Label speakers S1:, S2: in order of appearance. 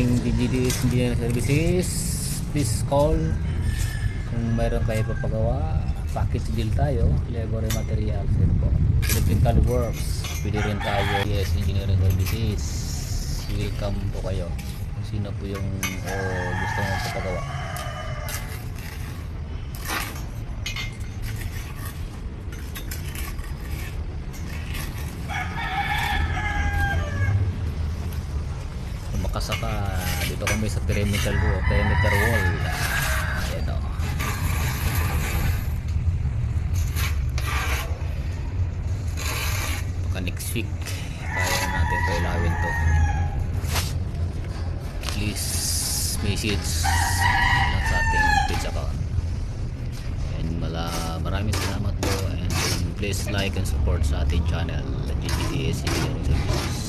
S1: ating DGDS Engineering Services. Please call kung mayroon kayo papagawa. Package deal tayo, labor and materials din po. Electrical works, pwede rin tayo. Yes, Engineering Services, welcome po kayo kung sino po yung gusto mong papagawa. Makasaka dito kami sa perimeter wall. Ayan o. Baka next week kaya natin ito ilawin to. Please message lang sa ating page account. And maraming salamat po, and please like and support sa ating channel, GGDS Engineering Services.